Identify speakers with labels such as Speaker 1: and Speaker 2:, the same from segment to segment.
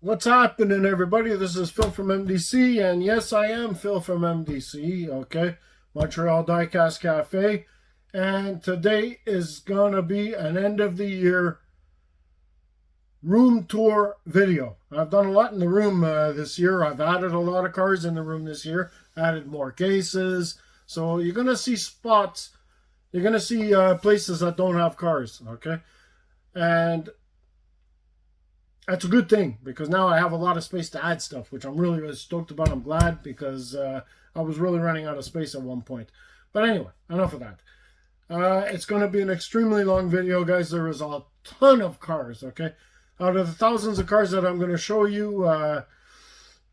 Speaker 1: What's happening, everybody? This is Phil from MDC, and yes, I am Phil from MDC, okay? Montreal Diecast Cafe. And today is going to be an end of the year room tour video. I've done a lot in the room this year. I've added a lot of cars in the room this year, added more cases. So you're going to see spots, you're going to see places that don't have cars, okay? And that's a good thing because now I have a lot of space to add stuff, which I'm really, really stoked about. I'm glad because I was really running out of space at one point. But anyway, enough of that. It's going to be an extremely long video, guys. There is a ton of cars, okay? Out of the thousands of cars that I'm going to show you,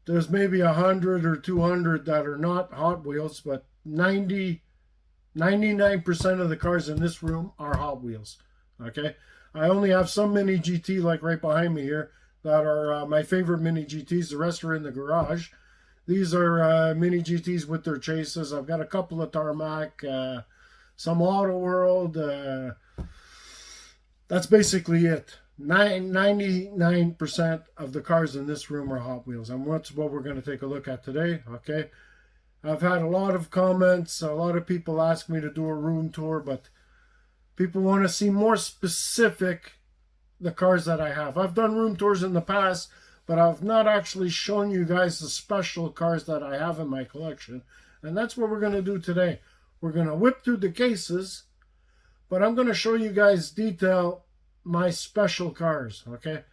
Speaker 1: there's maybe 100 or 200 that are not Hot Wheels, but 99% of the cars in this room are Hot Wheels, okay? I only have some Mini GT, like right behind me here, that are my favorite Mini GTs. The rest are in the garage. These are Mini GTs with their chases. I've got a couple of Tarmac, some Auto World. That's basically it. 99% of the cars in this room are Hot Wheels, and that's what we're going to take a look at today, okay? I've had a lot of comments. A lot of people ask me to do a room tour, but people want to see more specific the cars that I have. I've done room tours in the past, but I've not actually shown you guys the special cars that I have in my collection. And that's what we're going to do today. We're going to whip through the cases, but I'm going to show you guys detail my special cars, okay?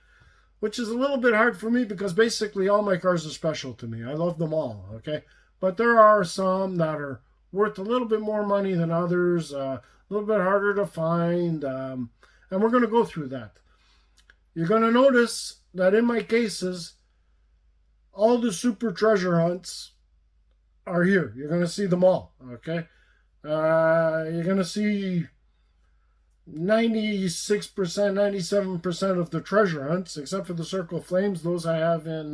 Speaker 1: Which is a little bit hard for me because basically all my cars are special to me. I love them all, okay? But there are some that are worth a little bit more money than others, a little bit harder to find, and we're going to go through that. You're going to notice that in my cases, all the super treasure hunts are here. You're going to see them all, okay? You're going to see 96%, 97% of the treasure hunts, except for the Circle Flames. Those I have in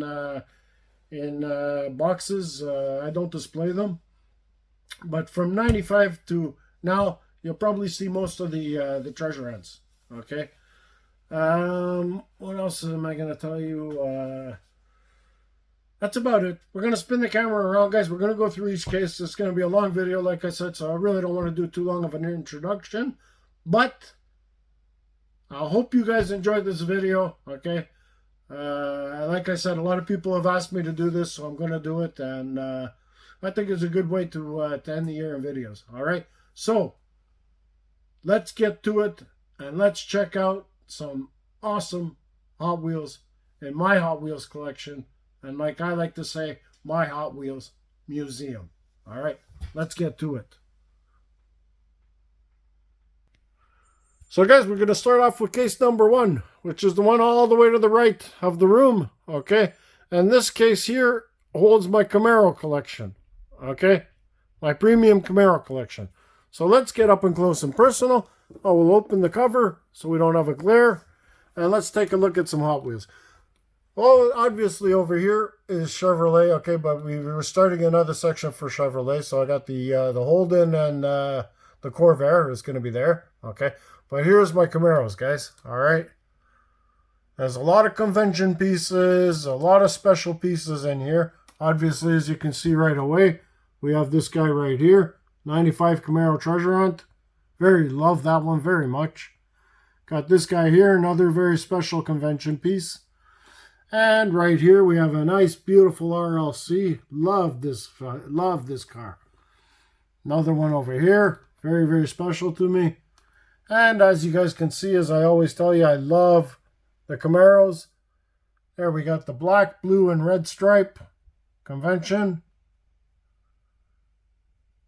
Speaker 1: boxes. I don't display them. But from 95 to now, you'll probably see most of the treasure hunts. Okay. What else am I going to tell you? That's about it. We're going to spin the camera around, guys. We're going to go through each case. It's going to be a long video, like I said, so I really don't want to do too long of an introduction. But I hope you guys enjoyed this video, okay? Like I said, a lot of people have asked me to do this, so I'm going to do it. And I think it's a good way to end the year in videos, all right? So let's get to it, and let's check out some awesome Hot Wheels in my Hot Wheels collection, and like I like to say, my Hot Wheels museum. All right, let's get to it. So guys, we're going to start off with case number 1, which is the one all the way to the right of the room, okay? And this case here holds my Camaro collection, okay? My premium Camaro collection. So let's get up and close and personal. I will open the cover so we don't have a glare. And let's take a look at some Hot Wheels. Well, obviously over here is Chevrolet, okay? But we were starting another section for Chevrolet. So I got the Holden and the Corvair is going to be there, okay? But here's my Camaros, guys, all right? There's a lot of convention pieces, a lot of special pieces in here. Obviously, as you can see right away, we have this guy right here, 95 Camaro Treasure Hunt. Love that one very much. Got this guy here, another very special convention piece. And right here, we have a nice, beautiful RLC. Love this car. Another one over here, very, very special to me. And as you guys can see, as I always tell you, I love the Camaros. There we got the black, blue, and red stripe convention.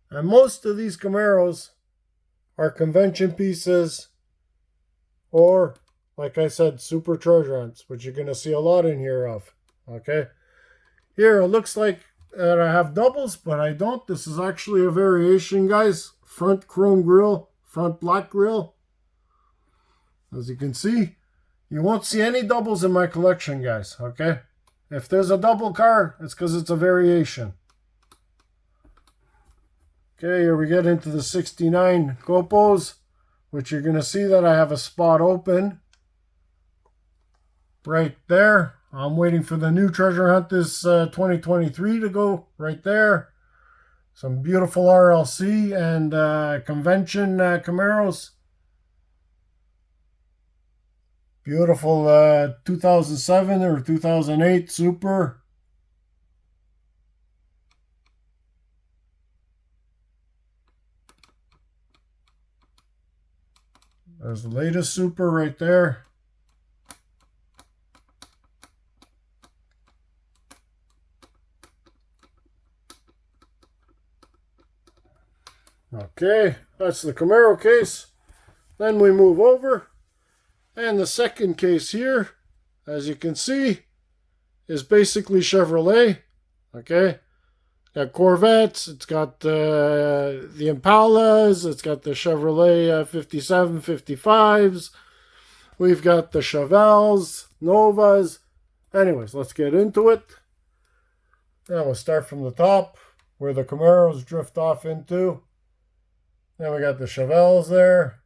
Speaker 1: And most of these Camaros are convention pieces or, like I said, super treasure hunts, which you're going to see a lot in here of. Okay. Here it looks like that I have doubles, but I don't. This is actually a variation, guys. Front chrome grille, front black grille. As you can see, you won't see any doubles in my collection, guys, okay? If there's a double car, it's because it's a variation. Okay, here we get into the 69 Copos, which you're going to see that I have a spot open right there, I'm waiting for the new treasure hunt this 2023 to go right there. Some beautiful RLC and convention Camaros. Beautiful 2007 or 2008 Super. There's the latest Super right there. Okay, that's the Camaro case. Then we move over. And the second case here, as you can see, is basically Chevrolet. Okay, got Corvettes, it's got the Impalas, it's got the Chevrolet 57, 55s. We've got the Chevelles, Novas. Anyways, let's get into it. Now we'll start from the top, where the Camaros drift off into. Then we got the Chevelles there.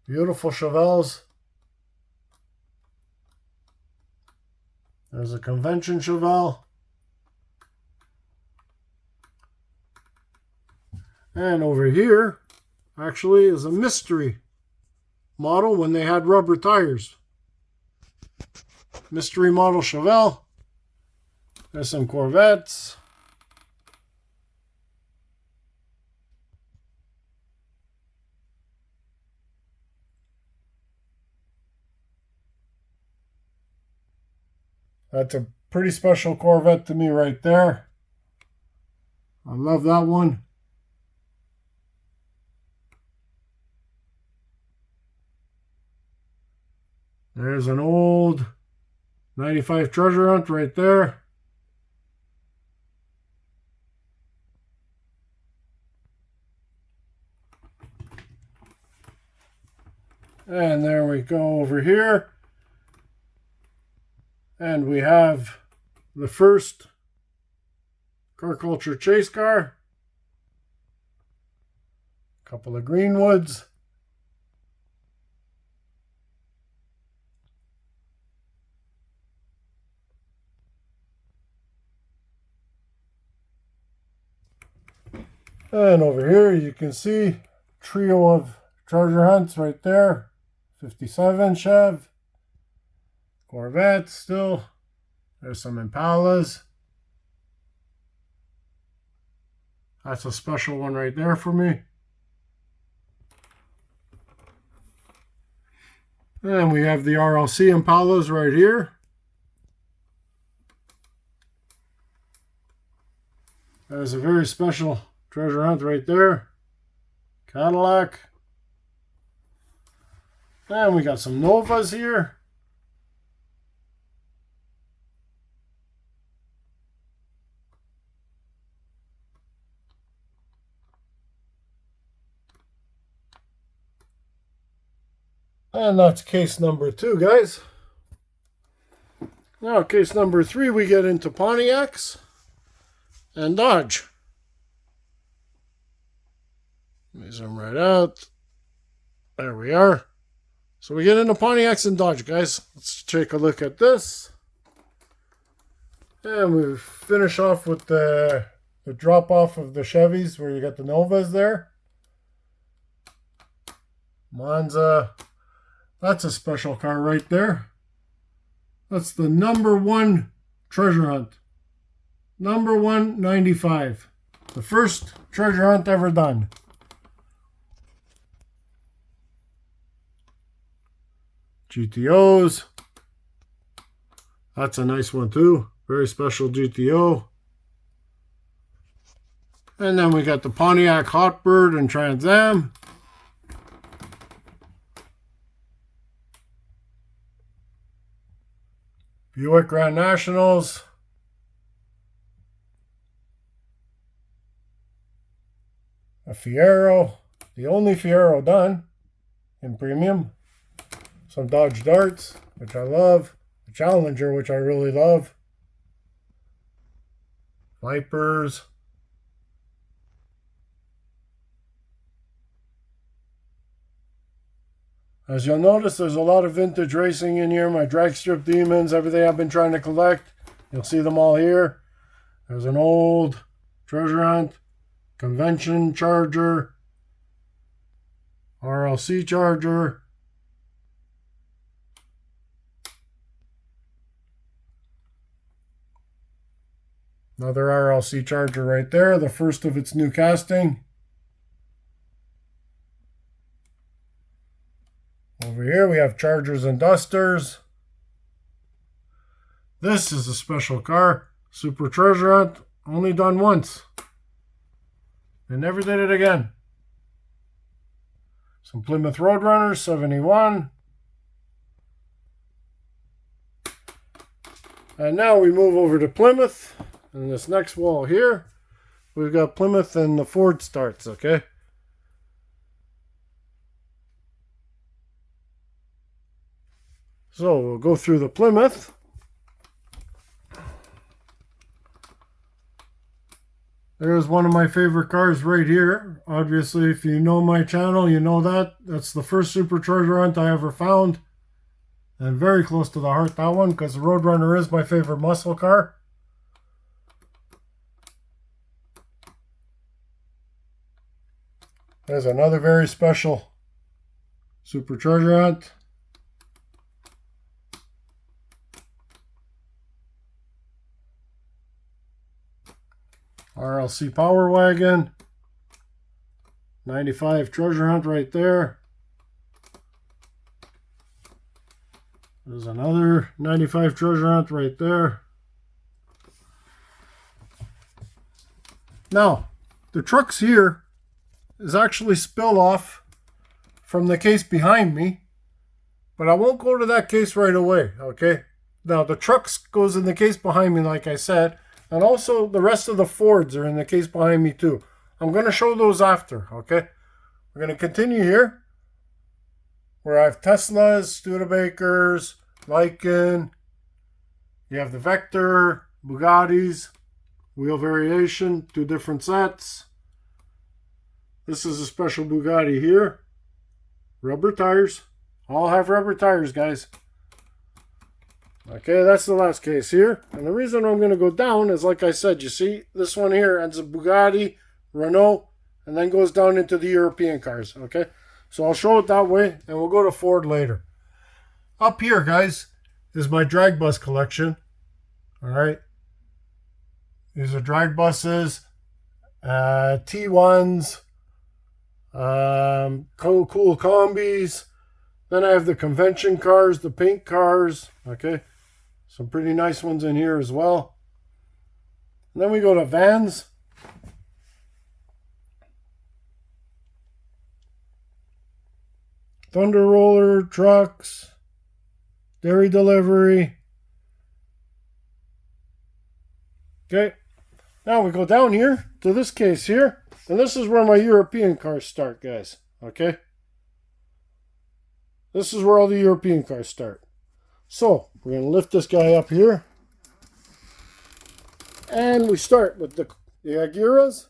Speaker 1: Beautiful Chevelles. There's a convention Chevelle. And over here, actually, is a mystery model when they had rubber tires. Mystery model Chevelle. There's some Corvettes. That's a pretty special Corvette to me right there. I love that one. There's an old 95 treasure hunt right there. And there we go over here. And we have the first Car Culture chase car. A couple of Greenwoods. And over here you can see trio of treasure hunts right there. 57 Chev. Corvette still. There's some Impalas. That's a special one right there for me. And we have the RLC Impalas right here. There's a very special treasure hunt right there. Cadillac. And we got some Novas here. And that's case number 2, guys. Now, case number 3, we get into Pontiacs and Dodge. Let me zoom right out. There we are. So we get into Pontiacs and Dodge, guys. Let's take a look at this. And we finish off with the drop off of the Chevys, where you got the Novas there. Monza. That's a special car right there. That's the #1 treasure hunt. #1 95. The first treasure hunt ever done. GTOs. That's a nice one too. Very special GTO. And then we got the Pontiac Hotbird and Trans Am. Buick Grand Nationals. A Fiero. The only Fiero done in premium. Some Dodge Darts, which I love. The Challenger, which I really love. Vipers. As you'll notice, there's a lot of vintage racing in here. My drag strip demons, everything I've been trying to collect. You'll see them all here. There's an old treasure hunt, convention charger, RLC charger, another RLC charger right there, the first of its new casting. Over here we have Chargers and Dusters. This is a special car. Super Treasure Hunt. Only done once. And never did it again. Some Plymouth Roadrunners, 71. And now we move over to Plymouth. And this next wall here, we've got Plymouth and the Ford starts, okay? So we'll go through the Plymouth. There's one of my favorite cars right here. Obviously, if you know my channel, you know that. That's the first Super Treasure Hunt I ever found. And very close to the heart, that one, because the Roadrunner is my favorite muscle car. There's another very special Super Treasure Hunt. RLC Power Wagon. 95 Treasure Hunt right there. There's another 95 Treasure Hunt right there. Now, the trucks here is actually spill off from the case behind me, but I won't go to that case right away, okay? Now, the trucks goes in the case behind me, like I said, and also the rest of the Fords are in the case behind me too. I'm going to show those after, okay? We're going to continue here, where I have Teslas, Studebakers, Lykan. You have the Vector, Bugattis, wheel variation, 2 different sets. This is a special Bugatti here. Rubber tires. All have rubber tires, guys. Okay, that's the last case here. And the reason I'm going to go down is, like I said, you see, this one here ends a Bugatti, Renault, and then goes down into the European cars, okay? So I'll show it that way, and we'll go to Ford later. Up here, guys, is my drag bus collection. All right. These are drag buses, T1s, cool combis. Then I have the convention cars, the pink cars, okay? Some pretty nice ones in here as well. And then we go to vans. Thunder Roller trucks, dairy delivery. Okay, now we go down here to this case here, and this is where my European cars start, guys, okay? This is where all the European cars start. So, we're going to lift this guy up here. And we start with the Aguiras.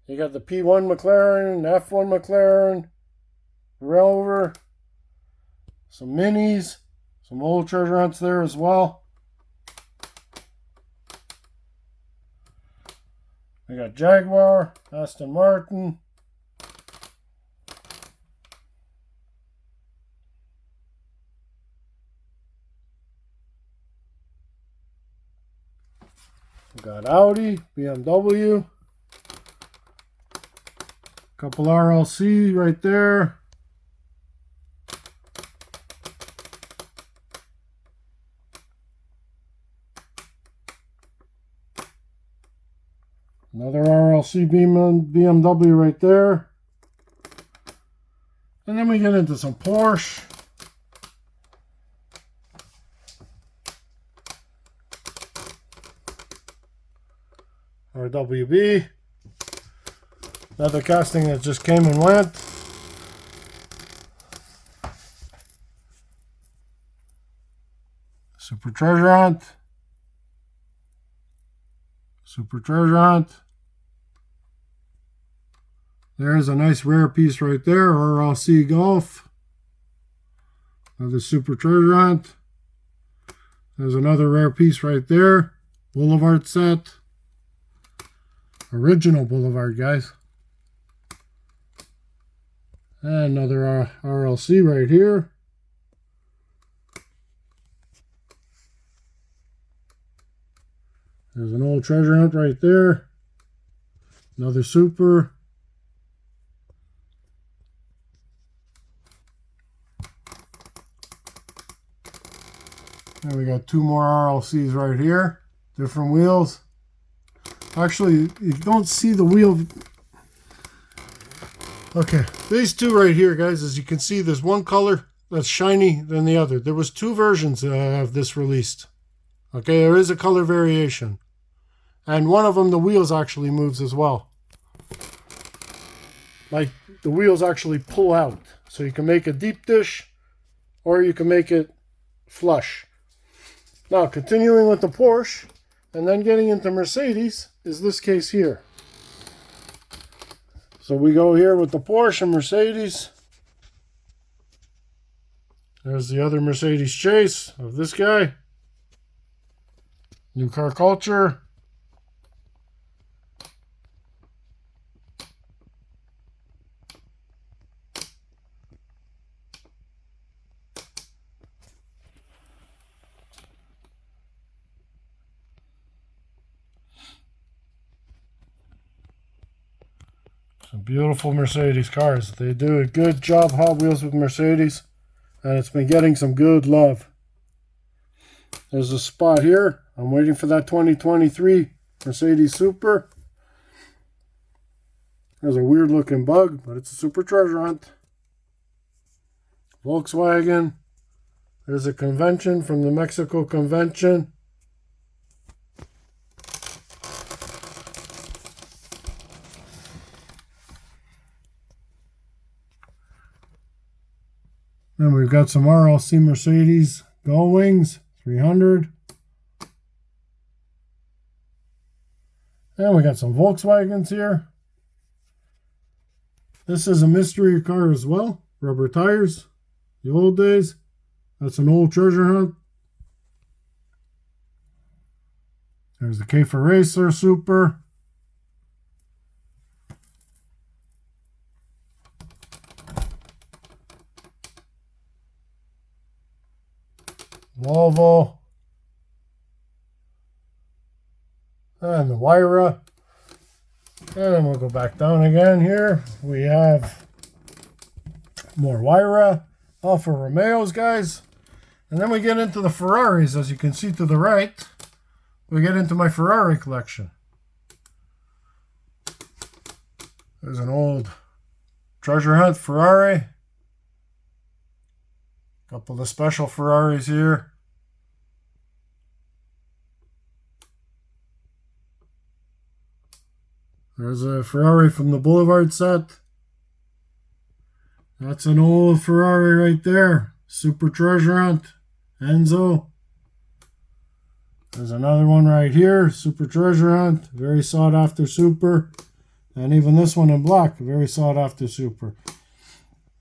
Speaker 1: You got the P1 McLaren, F1 McLaren, Rover, some minis, some old treasure hunts there as well. We got Jaguar, Aston Martin. We got Audi, BMW. Couple RLC right there. Another RLC BMW right there. And then we get into some Porsche. RWB. Another casting that just came and went. Super Treasure Hunt. Super Treasure Hunt. There's a nice rare piece right there, RLC Golf. Another Super Treasure Hunt. There's another rare piece right there. Boulevard set. Original Boulevard, guys. And another RLC right here. There's an old treasure hunt right there. Another Super. And we got two more RLCs right here. Different wheels. Actually, you don't see the wheel. Okay, these two right here, guys, as you can see, there's one color that's shiny than the other. There was two versions of this released. Okay, there is a color variation. And one of them, the wheels actually moves as well. Like, the wheels actually pull out. So you can make a deep dish, or you can make it flush. Now, continuing with the Porsche, and then getting into Mercedes, is this case here. So we go here with the Porsche and Mercedes. There's the other Mercedes Chase of this guy. New Car Culture. Some beautiful Mercedes cars. They do a good job, Hot Wheels, with Mercedes, and it's been getting some good love. There's a spot here. I'm waiting for that 2023 Mercedes Super. There's a weird looking bug, but it's a Super Treasure Hunt. Volkswagen. There's a convention from the Mexico convention. Then we've got some RLC Mercedes Gull Wings 300. And we got some Volkswagens here. This is a mystery car as well. Rubber tires. The old days. That's an old treasure hunt. There's the Käfer Racer Super. Volvo. And the Wyra. And then we'll go back down again here. We have more Wyra. Alfa Romeos, guys. And then we get into the Ferraris, as you can see to the right. We get into my Ferrari collection. There's an old treasure hunt Ferrari. Couple of special Ferraris here. There's a Ferrari from the Boulevard set. That's an old Ferrari right there. Super Treasure Hunt. Enzo. There's another one right here. Super Treasure Hunt. Very sought after Super. And even this one in black. Very sought after Super.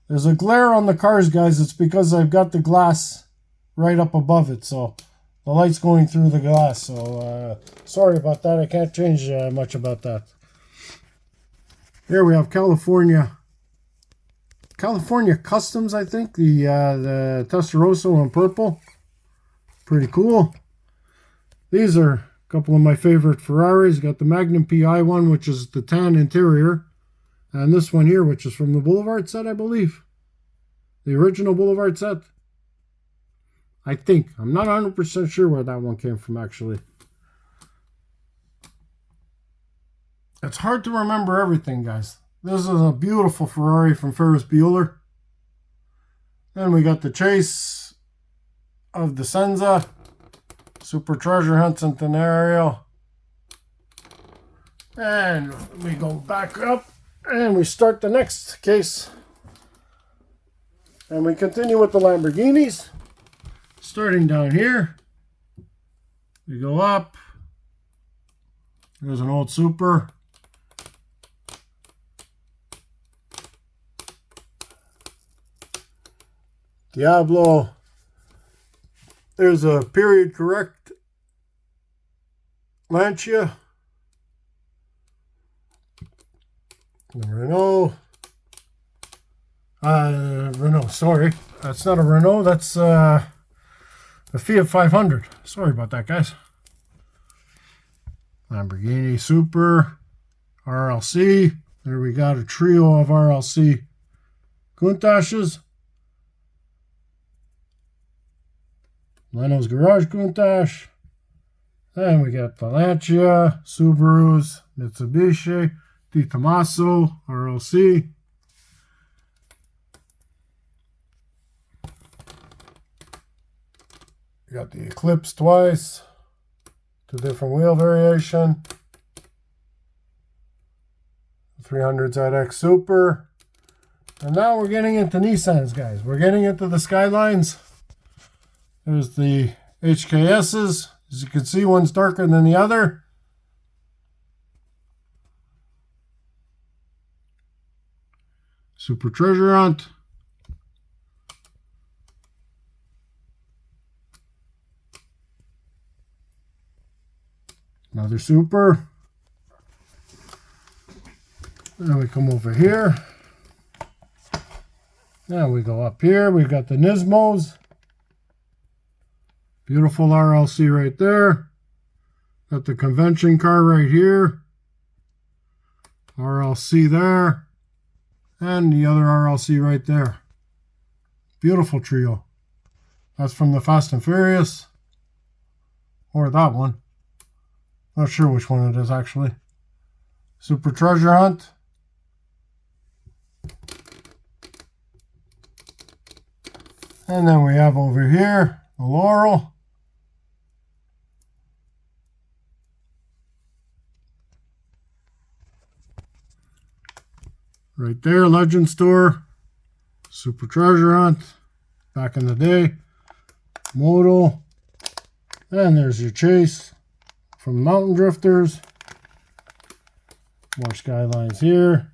Speaker 1: There's a glare on the cars, guys. It's because I've got the glass right up above it. So the light's going through the glass. So sorry about that. I can't change much about that. Here we have California Customs, I think. The Testarossa in purple. Pretty cool. These are a couple of my favorite Ferraris. Got the Magnum PI one, which is the tan interior. And this one here, which is from the Boulevard set, I believe. The original Boulevard set. I think. I'm not 100% sure where that one came from, actually. It's hard to remember everything, guys. This is a beautiful Ferrari from Ferris Bueller. Then we got the Chase of the Senza. Super Treasure Hunt Centenario. And we go back up and we start the next case. And we continue with the Lamborghinis. Starting down here. We go up. There's an old Super. Diablo. There's a period correct Lancia. Renault. Renault, sorry. That's not a Renault, that's a Fiat 500. Sorry about that, guys. Lamborghini Super. RLC. There we got a trio of RLC Countachs. Leno's Garage Countach. Then we got the Lancia, Subarus, Mitsubishi, Di Tommaso, RLC. We got the Eclipse twice. 2 different wheel variation. 300 ZX Super. And now we're getting into Nissans, guys. We're getting into the Skylines. There's the HKSs. As you can see, one's darker than the other. Super Treasure Hunt. Another Super. Then we come over here. Now we go up here. We've got the Nismos. Beautiful RLC right there. Got the convention car right here. RLC there. And the other RLC right there. Beautiful trio. That's from the Fast and Furious. Or that one. Not sure which one it is actually. Super Treasure Hunt. And then we have over here the Laurel. Right there, Legend Store. Super Treasure Hunt. Back in the day. Modal. And there's your Chase from Mountain Drifters. More Skylines here.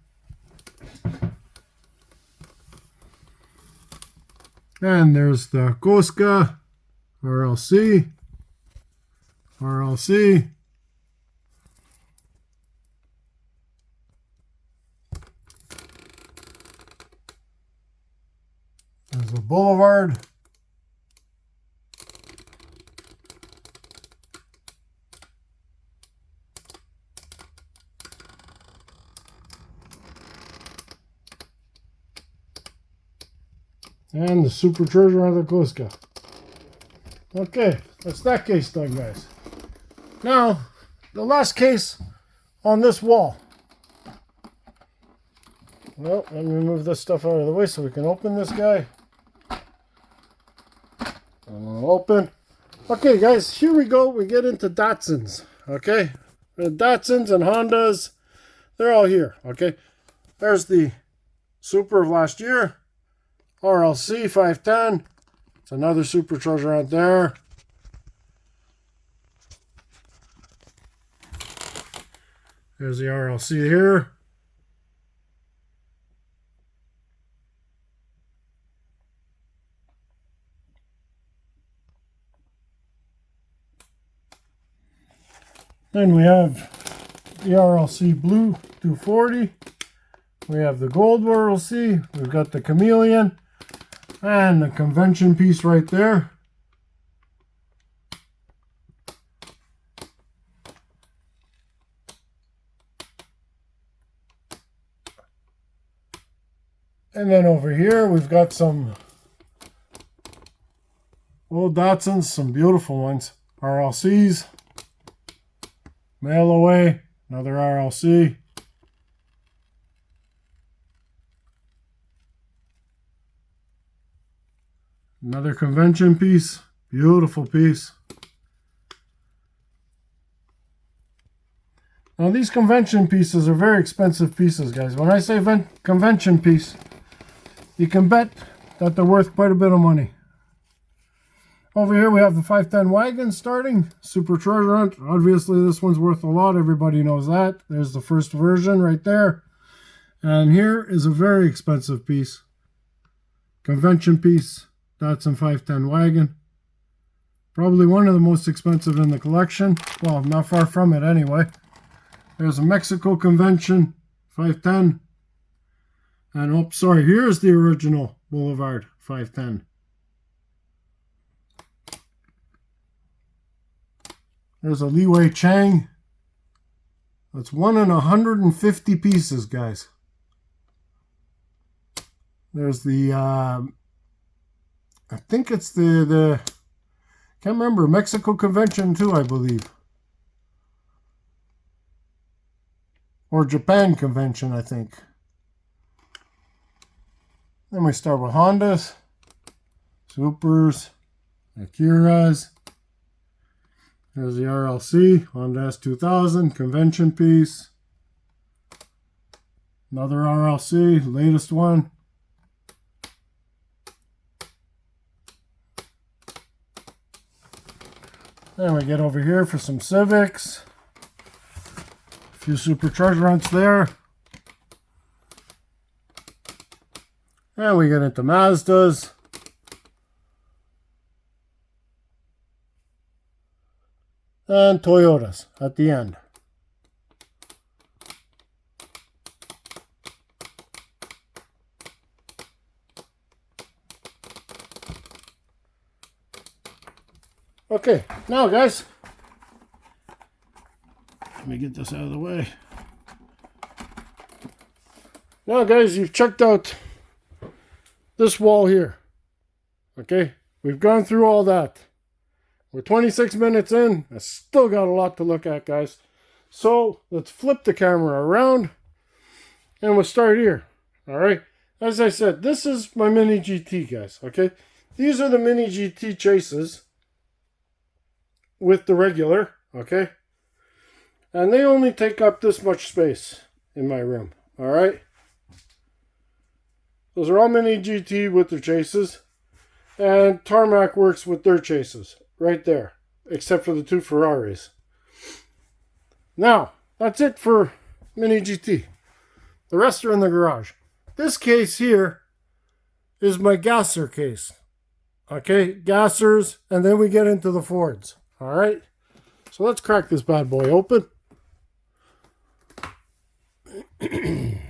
Speaker 1: And there's the Koska RLC. RLC. There's the Boulevard. And the Super Treasure of the Koska. Okay, that's that case done, guys. Now, the last case on this wall. Well, let me move this stuff out of the way so we can open this guy. Open. Okay, guys, here we go. We get into Datsuns. Okay, the Datsuns and Hondas, they're all here. Okay, there's the Super of last year. RLC 510. It's another Super Treasure out there. There's the RLC here. Then we have the RLC Blue 240. We have the Gold RLC. We've got the Chameleon. And the convention piece right there. And then over here we've got some old Datsuns, some beautiful ones. RLCs. Mail Away, another RLC. Another convention piece. Beautiful piece. Now these convention pieces are very expensive pieces, guys. When I say convention piece, you can bet that they're worth quite a bit of money. Over here we have the 510 wagon starting. Super Treasure Hunt. Obviously this one's worth a lot. Everybody knows that. There's the first version right there. And here is a very expensive piece. Convention piece. Datsun 510 wagon. Probably one of the most expensive in the collection. Well, not far from it anyway. There's a Mexico Convention 510. And oh, sorry, here's the original Boulevard 510. There's a Li Wei Chang. That's 1 in 150 pieces, guys. There's the, I think it's the can't remember, Mexico Convention too, I believe. Or Japan Convention, I think. Then we start with Hondas, Supers, Acuras. There's the RLC, Honda S2000, convention piece. Another RLC, latest one. Then we get over here for some Civics. A few Super Treasure Hunts there. And we get into Mazdas. And Toyotas at the end. Okay, now guys, let me get this out of the way. Now guys, you've checked out this wall here. Okay, we've gone through all that. We're 26 minutes in. I still got a lot to look at, guys. So let's flip the camera around and we'll start here. All right. As I said, this is my Mini GT, guys. Okay. These are the Mini GT chases with the regular. Okay. And they only take up this much space in my room. All right. Those are all Mini GT with their chases. And Tarmac works with their chases. Right there, except for the two Ferraris. Now, that's it for Mini GT. The rest are in the garage. This case here is my Gasser case. Okay, Gassers, and then we get into the Fords. All right, so let's crack this bad boy open. And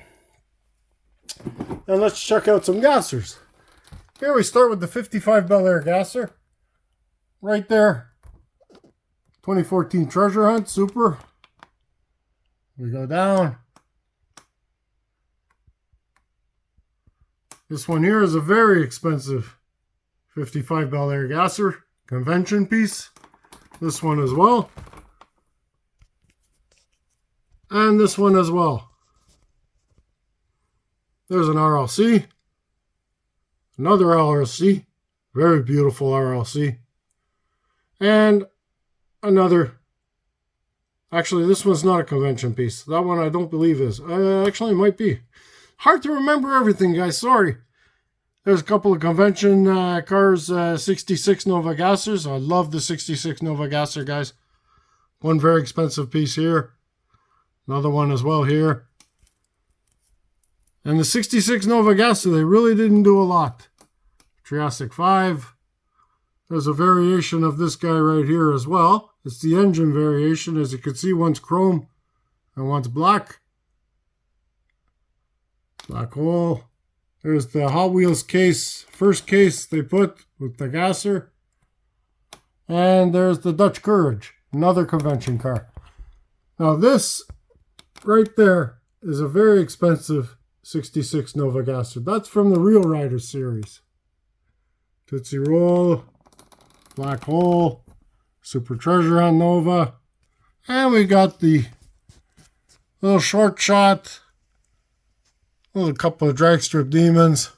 Speaker 1: let's check out some Gassers. Here we start with the 55 Bel Air Gasser. Right there, 2014 Treasure Hunt, Super. We go down. This one here is a very expensive 55 Bel Air Gasser, convention piece. This one as well. And this one as well. There's an RLC. Another RLC. Very beautiful RLC. And another, actually this one's not a convention piece. That one I don't believe is. Actually it might be. Hard to remember everything, guys, sorry. There's a couple of convention cars, 66 Nova Gassers. I love the 66 Nova Gasser, guys. One very expensive piece here. Another one as well here. And the 66 Nova Gasser, they really didn't do a lot. Triassic 5. There's a variation of this guy right here as well. It's the engine variation. As you can see, one's chrome and one's black. Black hole. There's the Hot Wheels case, first case they put with the Gasser. And there's the Dutch Courage, another convention car. Now this right there is a very expensive 66 Nova Gasser. That's from the Real Rider series. Tootsie Roll. Black Hole, Super Treasure Hunt Nova, and we got the little short shot, a couple of drag strip demons.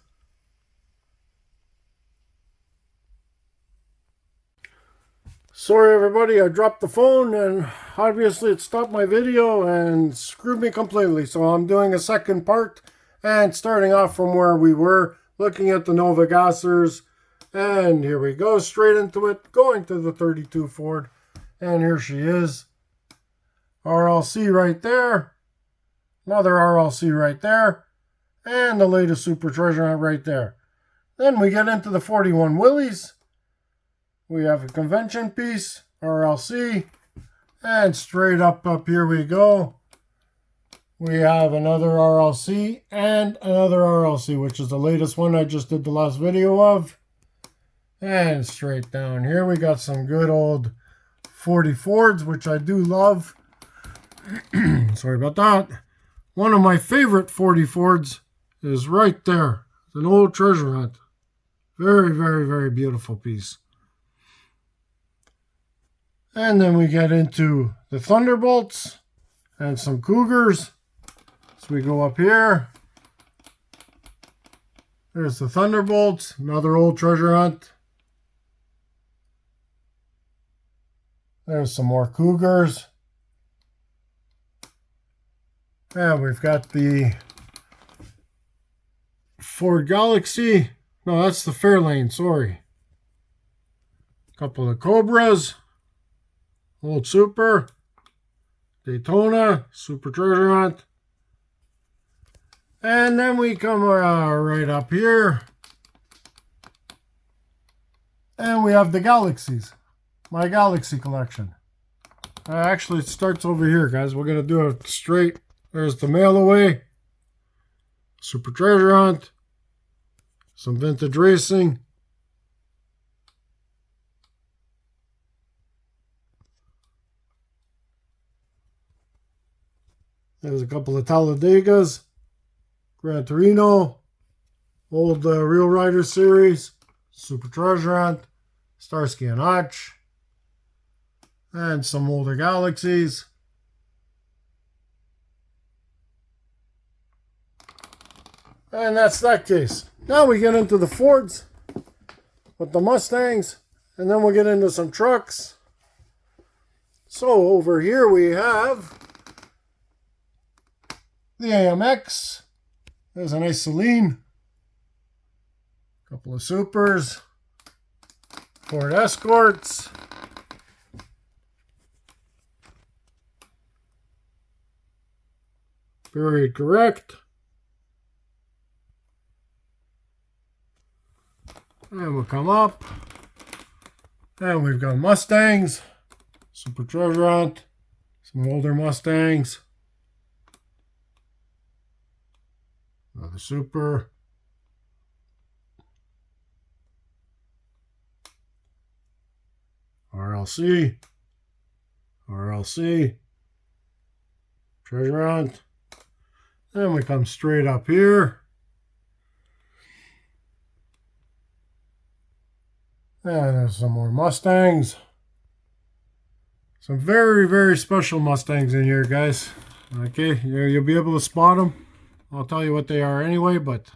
Speaker 1: Sorry everybody, I dropped the phone and obviously it stopped my video and screwed me completely. So I'm doing a second part and starting off from where we were, looking at the Nova Gassers. And here we go, straight into it, going to the 32 Ford. And here she is. RLC right there. Another RLC right there. And the latest Super Treasure Hunt right there. Then we get into the 41 Willys. We have a convention piece, RLC, and straight up here we go. We have another RLC and another RLC, which is the latest one I just did the last video of. And straight down here we got some good old 40 Fords, which I do love. Sorry about that. One of my favorite 40 Fords is right there. It's an old treasure hunt. Very, very, very beautiful piece. And then we get into the Thunderbolts and some Cougars. So we go up here. There's the Thunderbolts, another old treasure hunt. There's some more Cougars. And we've got the Ford Galaxy. No, that's the Fairlane, sorry. A couple of Cobras. Old Super. Daytona. Super Treasure Hunt. And then we come right up here. And we have the Galaxies. My Galaxy collection. Actually, it starts over here, guys. We're going to do it straight. There's the Mail Away. Super Treasure Hunt. Some Vintage Racing. There's a couple of Talladegas. Gran Torino. Old Real Rider series. Super Treasure Hunt. Starsky and Hutch. And some older Galaxies. And that's that case. Now we get into the Fords with the Mustangs. And then we'll get into some trucks. So over here we have the AMX. There's a nice Celine. Couple of Supers. Ford Escorts. Very correct. And we'll come up. And we've got Mustangs. Super Treasure Hunt. Some older Mustangs. Another Super. RLC. RLC. Treasure Hunt. Then we come straight up here. And there's some more Mustangs. Some very, very special Mustangs in here, guys. Okay, you'll be able to spot them. I'll tell you what they are anyway, but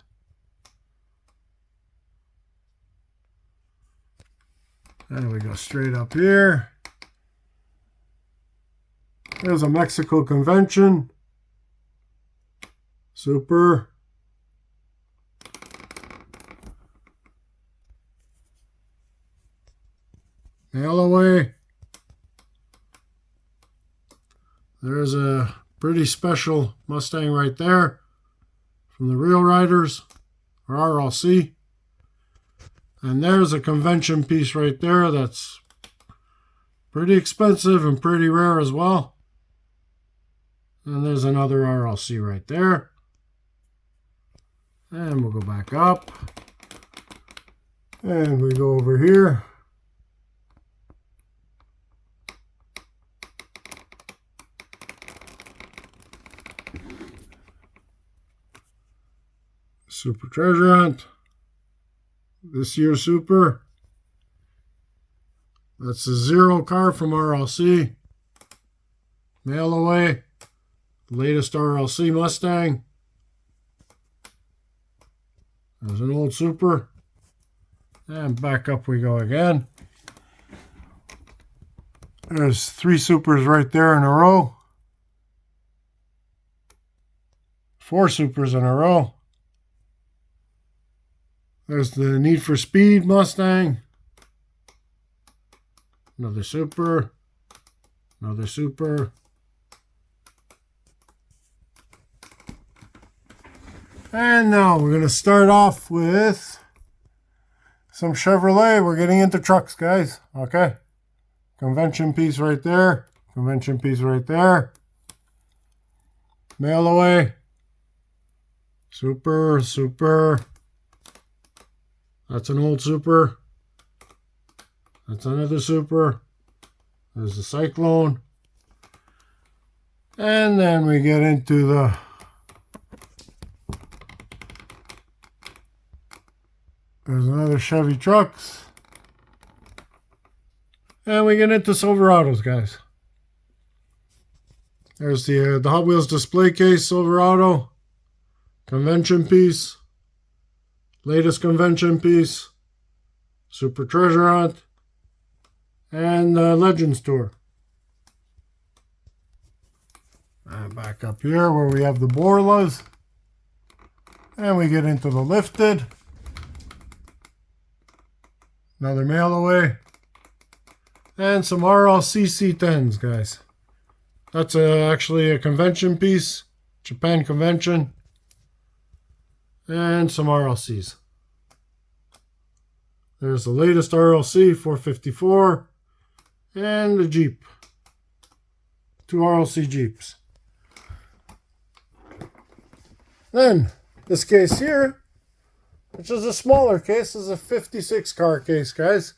Speaker 1: then we go straight up here. There's a Mexico Convention. Super. Mail Away. There's a pretty special Mustang right there from the Real Riders, or RLC. And there's a convention piece right there that's pretty expensive and pretty rare as well. And there's another RLC right there. And we'll go back up. And we go over here. Super Treasure Hunt. This year's Super. That's the Zero car from RLC. Mail Away. Latest RLC Mustang. There's an old Super. And back up we go again. There's 3 Supers right there in a row. 4 Supers in a row. There's the Need for Speed Mustang. Another Super. Another Super. And now we're going to start off with some Chevrolet. We're getting into trucks, guys. Okay. Convention piece right there. Convention piece right there. Mail away. Super, super. That's an old super. That's another super. There's the Cyclone. And then we get into the there's another Chevy trucks. And we get into Silverados, guys. There's the Hot Wheels display case Silverado. Convention piece. Latest convention piece. Super Treasure Hunt. And Legends Tour. And back up here where we have the Borlas. And we get into the lifted. Another mail away. And some RLC C10s, guys. That's actually a convention piece. Japan convention. And some RLCs. There's the latest RLC 454. And the Jeep. 2 RLC Jeeps. Then, this case here, which is a smaller case, is a 56 car case, guys.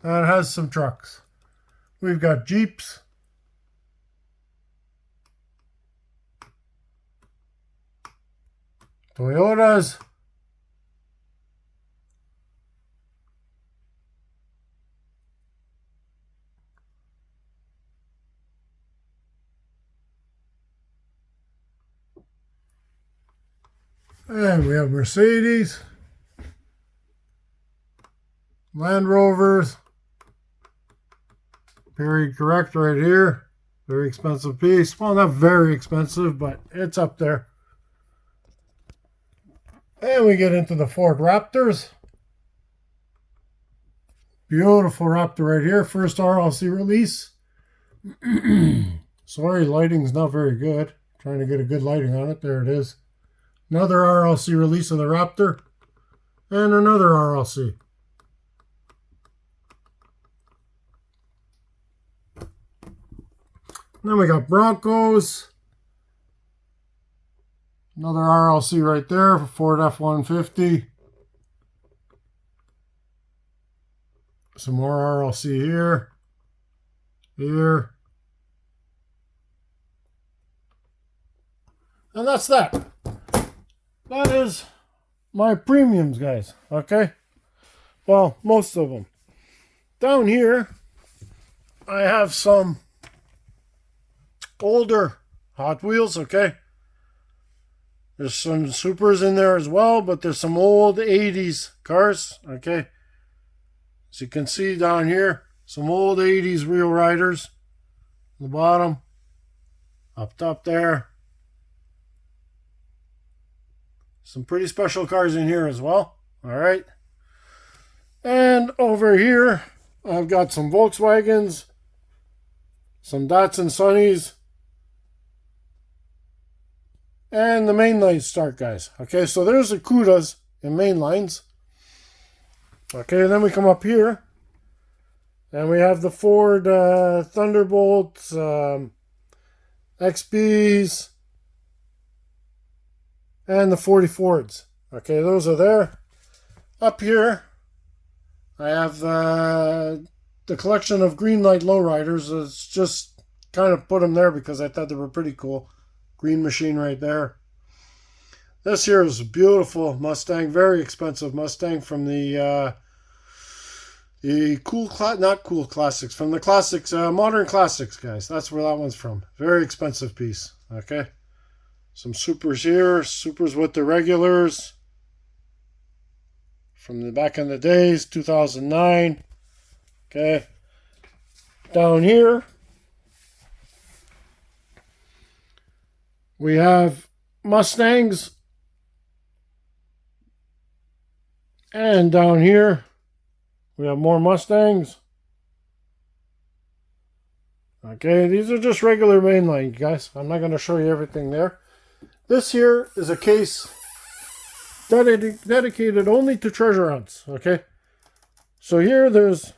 Speaker 1: And it has some trucks. We've got Jeeps. Toyotas. And we have Mercedes, Land Rovers, period correct right here, very expensive piece, well not very expensive, but it's up there. And we get into the Ford Raptors, beautiful Raptor right here, first RLC release. Sorry, lighting's not very good, trying to get a good lighting on it, there it is. Another RLC release of the Raptor. And another RLC. Then we got Broncos. Another RLC right there for Ford F-150. Some more RLC here. Here. And that's that. That is my premiums, guys. Okay? Well, most of them. Down here, I have some older Hot Wheels, okay? There's some Supers in there as well, but there's some old 80s cars, okay? As you can see down here, some old 80s Real Riders. On the bottom. Up top there. Some pretty special cars in here as well. Alright. And over here, I've got some Volkswagens, some Datsun Sunnies, and the mainline start, guys. Okay, so there's the Cudas and mainlines. Okay, then we come up here, and we have the Ford Thunderbolts, XBs, and the 40 Fords. Okay, those are there. Up here, I have the collection of Greenlight lowriders. It's just kind of put them there because I thought they were pretty cool. Green Machine right there. This here is a beautiful Mustang, very expensive Mustang from the not cool classics, from the classics, modern classics, guys. That's where that one's from. Very expensive piece. Okay. Some Supers here, Supers with the regulars from the back in the days, 2009. Okay. Down here, we have Mustangs. And down here, we have more Mustangs. Okay, these are just regular mainline, guys. I'm not going to show you everything there. This here is a case dedicated only to treasure hunts, okay? So here there's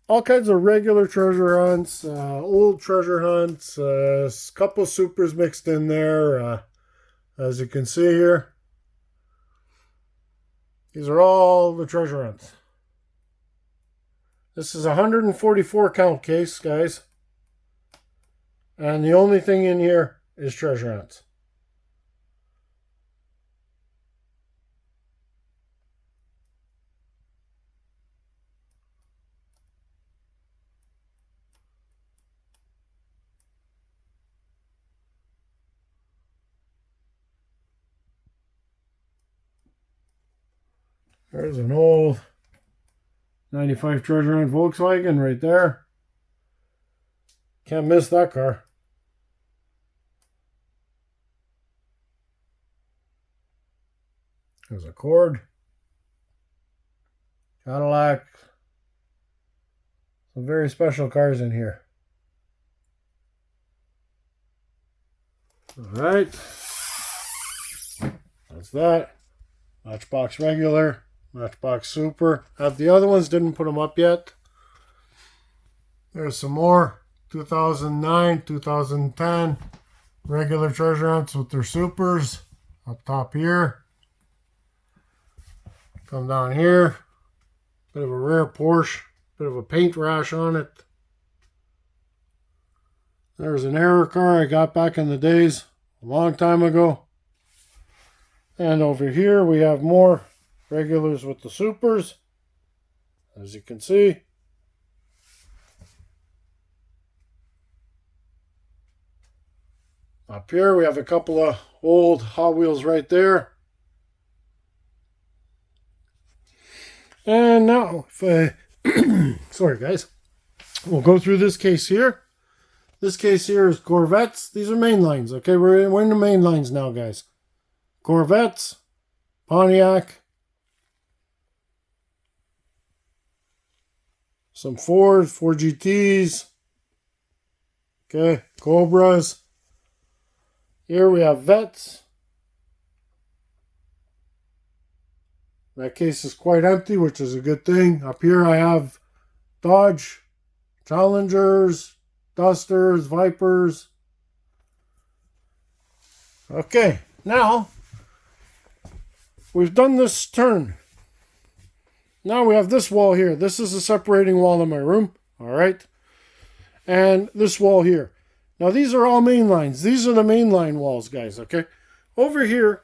Speaker 1: all kinds of regular treasure hunts, old treasure hunts, a couple supers mixed in there. As you can see here, these are all the treasure hunts. This is a 144 count case, guys. And the only thing in here is treasure hunts. There's an old 95 treasure hunt Volkswagen right there. Can't miss that car. There's a Accord, Cadillac. Some very special cars in here. All right. That's that. Matchbox regular. Matchbox Super. Have the other ones, didn't put them up yet. There's some more 2009, 2010 regular treasure hunts with their supers up top here. Come down here. Bit of a rare Porsche. Bit of a paint rash on it. There's an error car I got back in the days, a long time ago. And over here we have more regulars with the supers, as you can see. Up here we have a couple of old Hot Wheels right there. And now, sorry guys, we'll go through this case here. This case here is Corvettes. These are main lines, okay? We're in the main lines now, guys. Corvettes, Pontiac, some Fords, Ford GTs, okay, Cobras. Here we have Vets. That case is quite empty, which is a good thing. Up here I have Dodge, Challengers, Dusters, Vipers. Okay, now we've done this turn. Now we have this wall here. This is a separating wall in my room. All right. And this wall here. Now these are all main lines. These are the main line walls, guys. Okay. Over here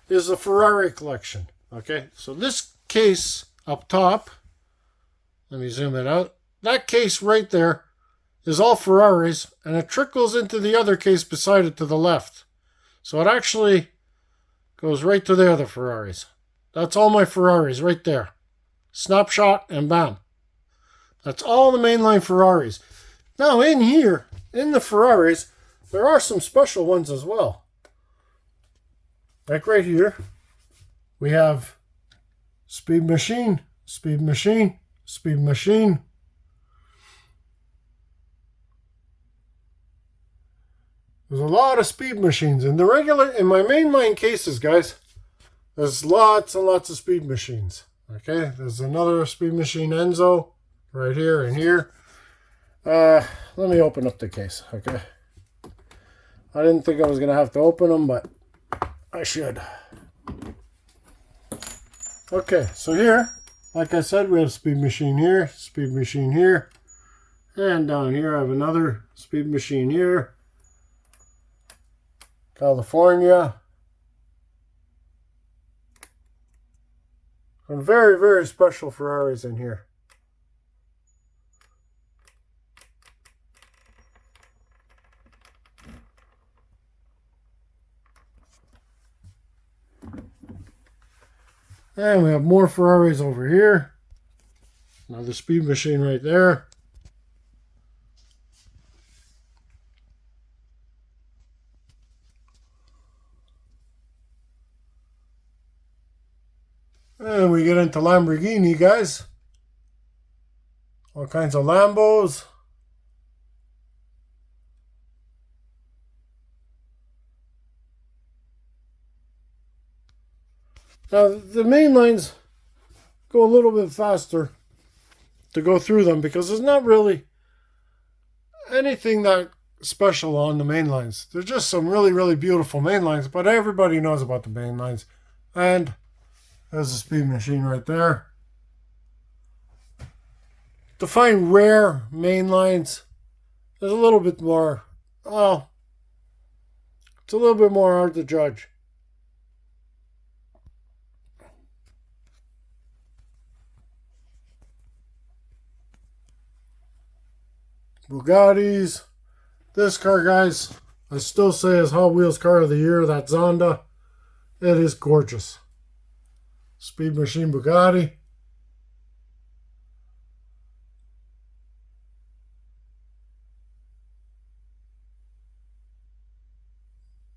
Speaker 1: is the Ferrari collection. Okay. So this case up top, let me zoom it out. That case right there is all Ferraris, and it trickles into the other case beside it to the left. So it actually goes right to the other Ferraris. That's all my Ferraris right there. Snapshot and bam. That's all the mainline Ferraris. Now in here, in the Ferraris, there are some special ones as well. Like right here, we have Speed Machine, Speed Machine, Speed Machine. There's a lot of speed machines in my mainline cases, guys. There's lots and lots of speed machines. Okay, there's another Speed Machine Enzo right here and here. Let me open up the case. Okay, I didn't think I was gonna have to open them, but I should. Okay, so here, like I said, we have Speed Machine here, Speed Machine here, and down here I have another Speed Machine here. California. Some very, very special Ferraris in here. And we have more Ferraris over here. Another Speed Machine right there. And we get into Lamborghini, guys. All kinds of Lambos. Now, the main lines go a little bit faster to go through them because there's not really anything that special on the main lines. There's just some really, really beautiful main lines, but everybody knows about the main lines. And there's a speed machine right there. To find rare main lines, there's a little bit more, well, it's a little bit more hard to judge. Bugattis. This car, guys, I still say is Hot Wheels Car of the Year. That Zonda. It is gorgeous. Speed Machine Bugatti.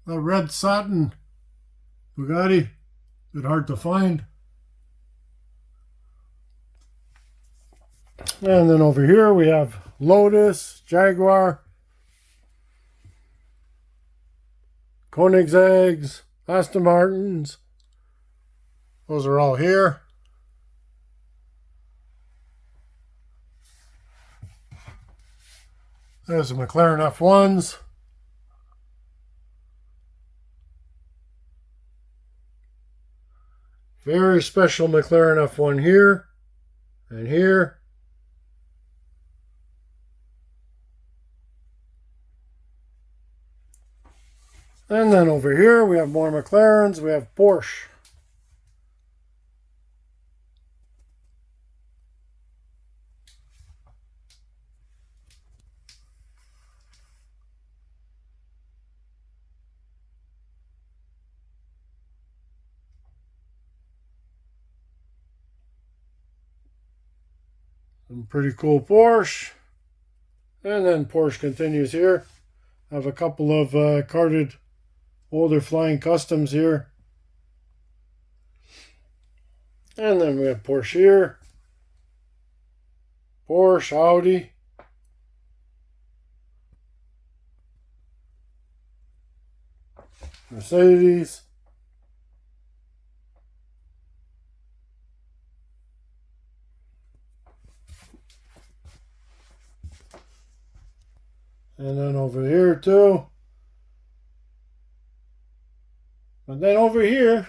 Speaker 1: The red satin Bugatti. A bit hard to find. And then over here we have Lotus, Jaguar, Koenigsegg's, Aston Martins. Those are all here. There's the McLaren F1s. Very special McLaren F1 here and here. And then over here we have more McLarens. We have Porsche. Some pretty cool Porsche. And then Porsche continues here. I have a couple of carded older Flying Customs here. And then we have Porsche here. Porsche, Audi. Mercedes. And then over here too. And then over here,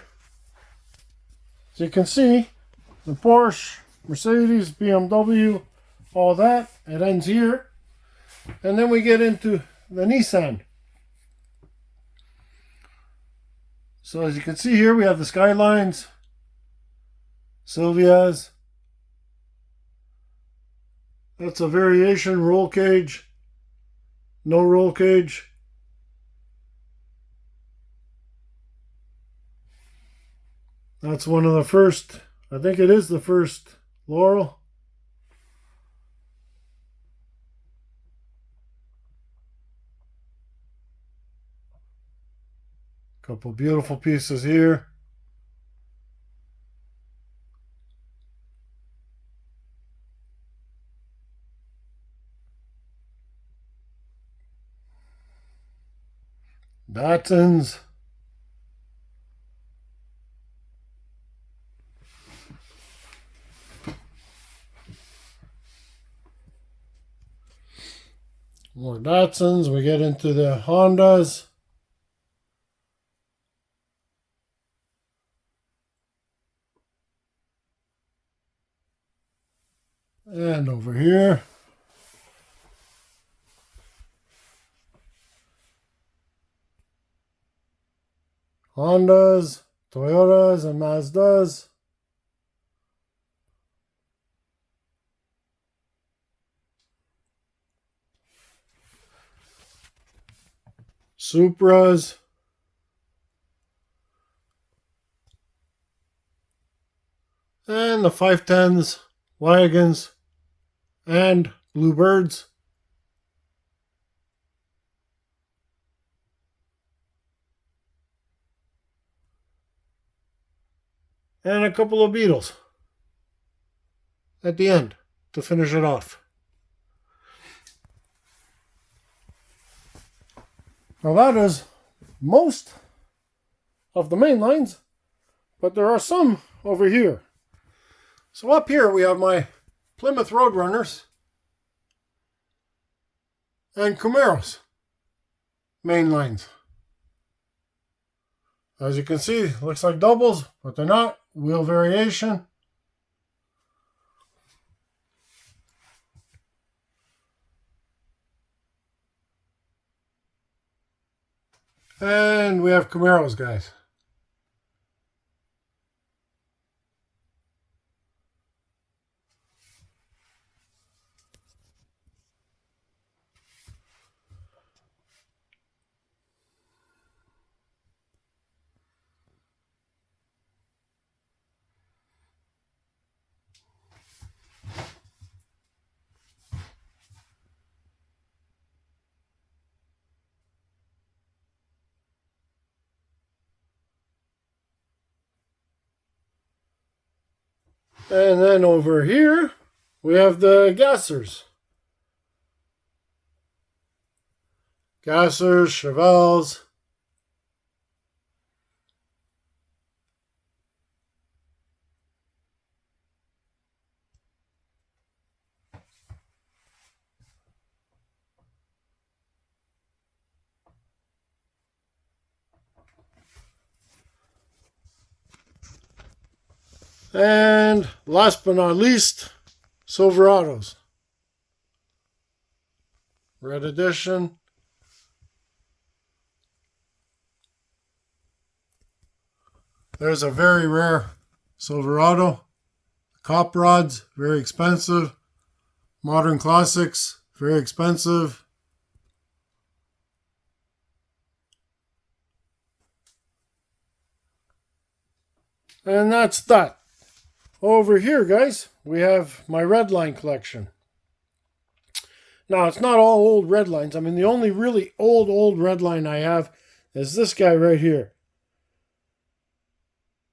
Speaker 1: as you can see, the Porsche, Mercedes, BMW, all that, it ends here. And then we get into the Nissan. So as you can see here, we have the Skylines, Silvias. That's a variation roll cage, no roll cage. That's one of the first, I think it is the first Laurel. Couple beautiful pieces here. Datsuns. More Datsuns. We get into the Hondas. And over here, Hondas, Toyotas, and Mazdas. Supras. And the 510s, wagons, and Bluebirds. And a couple of Beetles at the end to finish it off. Now that is most of the main lines, but there are some over here. So up here we have my Plymouth Roadrunners and Camaros main lines. As you can see, looks like doubles, but they're not. Wheel variation. And we have Camaros, guys. And then over here, we have the Gassers. Gassers, Chevelles. And last but not least, Silverados. Red edition. There's a very rare Silverado. Cop rods, very expensive. Modern classics, very expensive. And that's that. Over here, guys, we have my Redline collection. Now, it's not all old Redlines. I mean, the only really old Redline I have is this guy right here.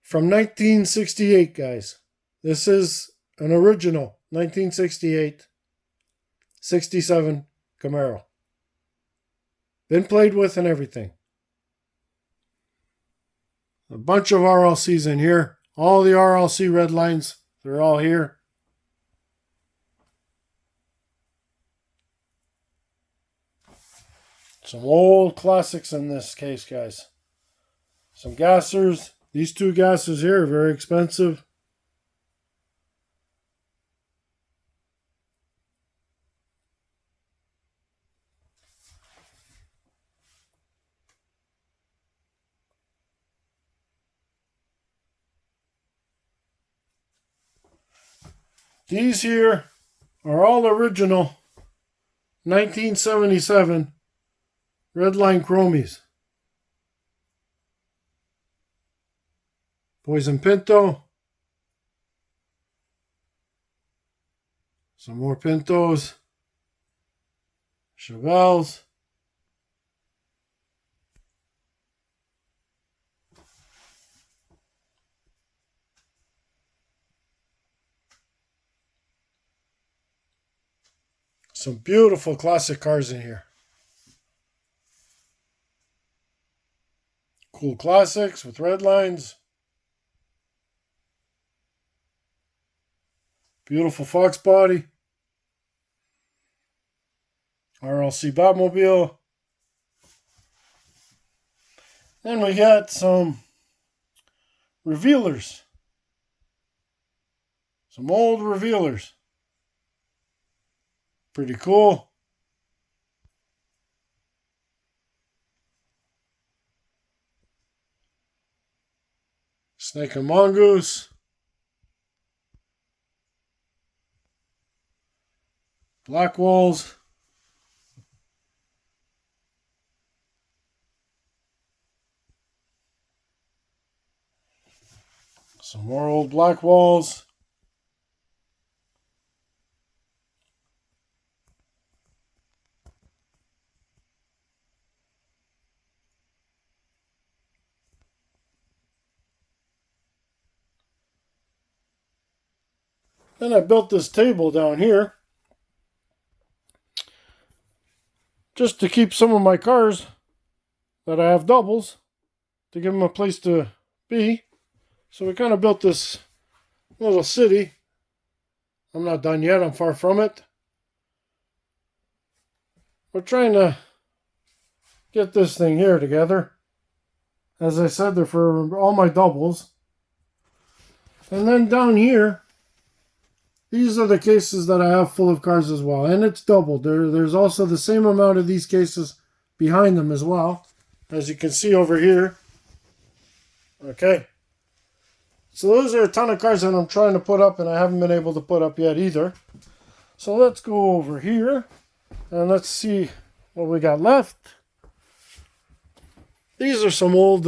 Speaker 1: From 1968, guys. This is an original 1968 67 Camaro. Been played with and everything. A bunch of RLCs in here. All the RLC Redlines, they're all here. Some old classics in this case, guys. Some Gassers. These two Gassers here are very expensive. These here are all original 1977 Redline Chromies. Poison Pinto. Some more Pintos. Chevelles. Some beautiful classic cars in here. Cool classics with red lines. Beautiful Fox body. RLC Batmobile. Then we got some revealers. Some old revealers. Pretty cool. Snake and Mongoose. Black Walls. Some more old Black Walls. Then I built this table down here just to keep some of my cars that I have doubles, to give them a place to be. So we kind of built this little city I'm not done yet. I'm far from it. We're trying to get this thing here together. As I said, they're for all my doubles. And then down here, these are the cases that I have full of cards as well. And it's doubled. There's also the same amount of these cases behind them as well. As you can see over here. Okay. So those are a ton of cards that I'm trying to put up and I haven't been able to put up yet either. So let's go over here and let's see what we got left. These are some old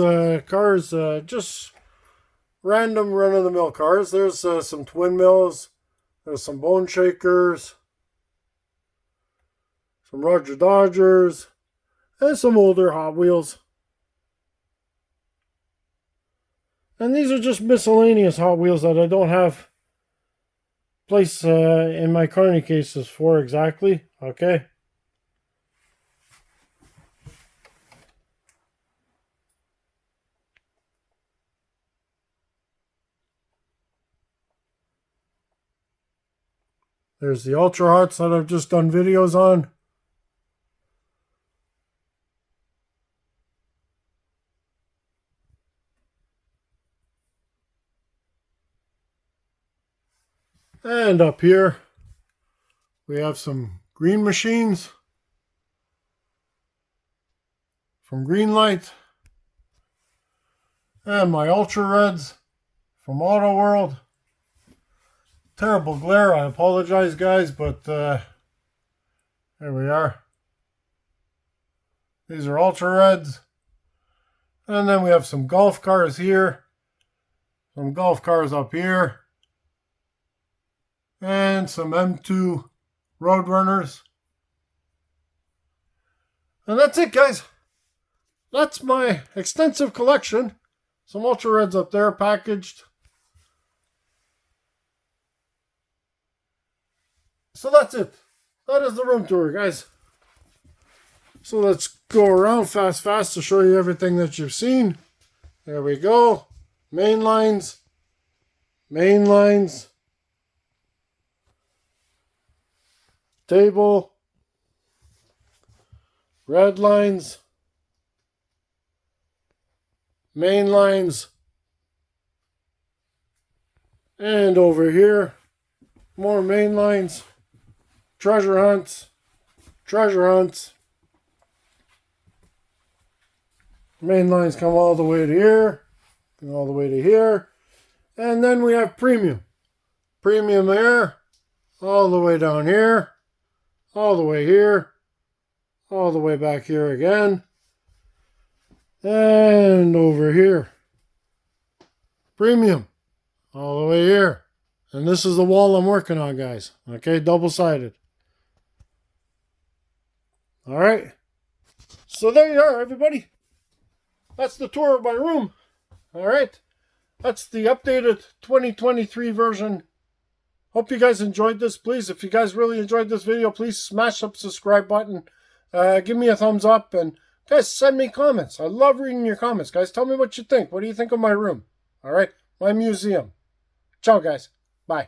Speaker 1: cars, just random run-of-the-mill cars. There's some Twin Mills. There's some Bone Shakers. Some Roger Dodgers. And some older Hot Wheels. And these are just miscellaneous Hot Wheels that I don't have place in my Carney cases for exactly. Okay. There's the Ultra Hots that I've just done videos on. And up here, we have some Green Machines from Greenlight. And my Ultra Reds from Auto World. Terrible glare, I apologize guys, but there we are. These are Ultra Reds. And then we have some golf cars here. Some golf cars up here. And some M2 Roadrunners. And that's it, guys. That's my extensive collection. Some Ultra Reds up there packaged. So that's it. That is the room tour, guys. So let's go around fast to show you everything that you've seen. There we go. Main lines. Main lines. Table. Red lines. Main lines. And over here, more main lines. Treasure hunts. Treasure hunts. Main lines come all the way to here. All the way to here. And then we have premium. Premium there. All the way down here. All the way here. All the way back here again. And over here. Premium. All the way here. And this is the wall I'm working on, guys. Okay, double-sided. Alright. So there you are, everybody. That's the tour of my room. Alright. That's the updated 2023 version. Hope you guys enjoyed this. Please, if you guys really enjoyed this video, please smash that subscribe button. Give me a thumbs up. And guys, send me comments. I love reading your comments, guys. Tell me what you think. What do you think of my room? Alright. My museum. Ciao, guys. Bye.